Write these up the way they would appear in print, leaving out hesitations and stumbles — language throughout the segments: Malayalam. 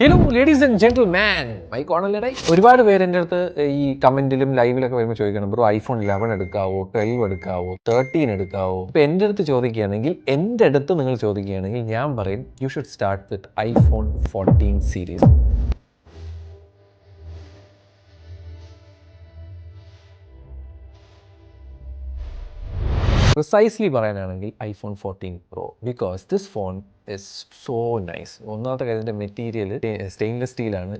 Hello ladies and gentleman, my കോണല്ലേടെ. ഒരുപാട് പേര് എൻ്റെ അടുത്ത് ഈ കമന്റിലും ലൈവിലൊക്കെ വരുമ്പോൾ ചോദിക്കണം, ബ്രോ ഐഫോൺ 11 എടുക്കാവോ, 12 എടുക്കാവോ, 13 എടുക്കാവോ? ഇപ്പൊ എൻ്റെ അടുത്ത് ചോദിക്കുകയാണെങ്കിൽ, എൻ്റെ അടുത്ത് നിങ്ങൾ ചോദിക്കുകയാണെങ്കിൽ ഞാൻ പറയും you should start with iPhone 14 series. Precisely പറയാനാണെങ്കിൽ iPhone 14 pro, because this phone is so nice. ഒന്നാമത്തെ കാര്യത്തിൻ്റെ മെറ്റീരിയൽ സ്റ്റെയിൻലെസ് സ്റ്റീലാണ്,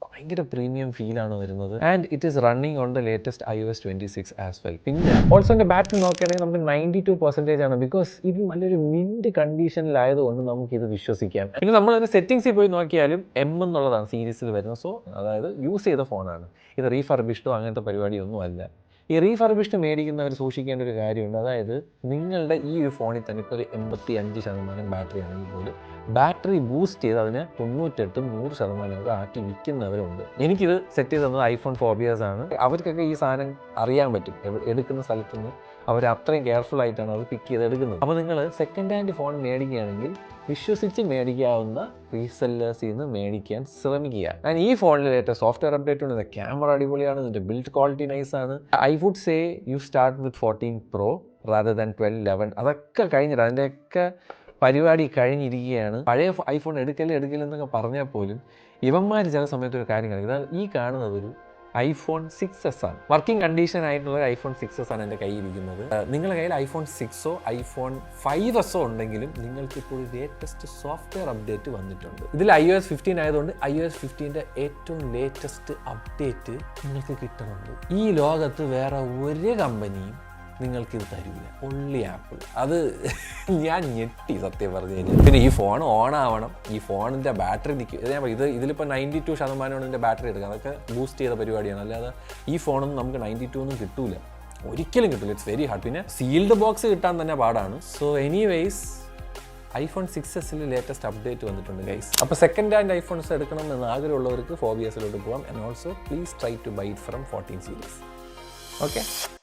ഭയങ്കര പ്രീമിയം ഫീലാണ് വരുന്നത്. And it is running on the latest iOS 26 as well. പിന്നെ ഓൾസോ എൻ്റെ ബാറ്ററി നോക്കുകയാണെങ്കിൽ നമുക്ക് 92% ആണ്, ബിക്കോസ് ഇത് നല്ലൊരു മിൻറ്റ് കണ്ടീഷനിലായതുകൊണ്ട് നമുക്കിത് വിശ്വസിക്കാം. പിന്നെ നമ്മളതിൻ്റെ സെറ്റിംഗ്സിൽ പോയി നോക്കിയാലും എന്നുള്ളതാണ് സീരീസിൽ വരുന്നത്. സോ അതായത് യൂസ് ചെയ്ത ഫോണാണ് ഇത്, റീഫർബിഷ്ഡോ അങ്ങനത്തെ പരിപാടിയൊന്നും അല്ല. ഈ റീഫർബിഷ്ഡ് മേടിക്കുന്നവർ സൂക്ഷിക്കേണ്ട ഒരു കാര്യമുണ്ട്. അതായത് നിങ്ങളുടെ ഈ ഒരു ഫോണിൽ തന്നെ ഇപ്പോൾ ഒരു 85% ബാറ്ററി ആണെങ്കിൽ പോലും ബാറ്ററി ബൂസ്റ്റ് ചെയ്ത് അതിന് 98-100% ആക്കി വിൽക്കുന്നവരുണ്ട്. എനിക്കിത് സെറ്റ് ചെയ്ത് തന്നത് ഐഫോൺ ഫോബിയേഴ്സ് ആണ്. അവർക്കൊക്കെ ഈ സാധനം അറിയാൻ പറ്റും, എടുക്കുന്ന സ്ഥലത്ത് നിന്ന് അവർ അത്രയും കെയർഫുൾ ആയിട്ടാണ് അത് പിക്ക് ചെയ്ത് എടുക്കുന്നത്. അപ്പോൾ നിങ്ങൾ സെക്കൻഡ് ഹാൻഡ് ഫോൺ മേടിക്കുകയാണെങ്കിൽ വിശ്വസിച്ച് മേടിക്കാവുന്ന റീസെല്ലേഴ്സിൽ നിന്ന് മേടിക്കാൻ ശ്രമിക്കുക. ആൻഡ് ഈ ഫോണിൽ ഏറ്റവും സോഫ്റ്റ്വെയർ അപ്ഡേറ്റ് ഉണ്ട്, ക്യാമറ അടിപൊളിയാണ്, ഇതിൻ്റെ ബിൽഡ് ക്വാളിറ്റി നൈസ് ആണ്. I would say you start with 14 pro rather than 12, 11. അതൊക്കെ കഴിഞ്ഞിട്ട് അതിൻ്റെയൊക്കെ പരിപാടി കഴിഞ്ഞിരിക്കുകയാണ്. പഴയ ഐഫോൺ എടുക്കലെന്നൊക്കെ പറഞ്ഞാൽ പോലും ഇവന്മാർ ചില സമയത്ത് ഒരു കാര്യം കാണിക്കുന്നത്, ഈ കാണുന്നത് ഒരു ഐഫോൺ 6s ആണ്. വർക്കിംഗ് കണ്ടീഷൻ ആയിട്ടുള്ള ഐഫോൺ 6s ആണ് എൻ്റെ കയ്യിലിരിക്കുന്നത്. നിങ്ങളുടെ കയ്യിൽ ഐഫോൺ 6ഓ ഐഫോൺ 5s ഉണ്ടെങ്കിലും നിങ്ങൾക്ക് ഇപ്പോൾ ലേറ്റസ്റ്റ് സോഫ്റ്റ്വെയർ അപ്ഡേറ്റ് വന്നിട്ടുണ്ട്. ഇതിൽ iOS 15 ആയതുകൊണ്ട് iOS 15ൻ്റെ ഏറ്റവും ലേറ്റസ്റ്റ് അപ്ഡേറ്റ് നിങ്ങൾക്ക് കിട്ടുന്നുണ്ട്. ഈ ലോകത്ത് വേറെ ഒരു കമ്പനിയും നിങ്ങൾക്കിത് തരില്ല, ഓൺലി ആപ്പിൾ. അത് ഞാൻ ഞെട്ടി സത്യം പറഞ്ഞു കഴിഞ്ഞാൽ. പിന്നെ ഈ ഫോൺ ഓൺ ആവണം, ഈ ഫോണിൻ്റെ ബാറ്ററി നിൽക്കും. ഇതിലിപ്പോൾ 92% ഇതിൻ്റെ ബാറ്ററി എടുക്കാം, അതൊക്കെ ബൂസ്റ്റ് ചെയ്ത പരിപാടിയാണ്. അല്ലാതെ ഈ ഫോണൊന്നും നമുക്ക് 92 ഒന്നും കിട്ടൂല, ഒരിക്കലും കിട്ടില്ല. It's very hard. പിന്നെ സീൽഡ് ബോക്സ് കിട്ടാൻ തന്നെ പാടാണ്. So anyways iPhone 6s latest update വന്നിട്ടുണ്ട് ഗൈസ്. അപ്പോൾ സെക്കൻഡ് ഹാൻഡ് ഐഫോൺസ് എടുക്കണം എന്ന് ആഗ്രഹമുള്ളവർക്ക് 4BSലോട്ട് പോകാം. And also please try to buy it from 14 series. Okay.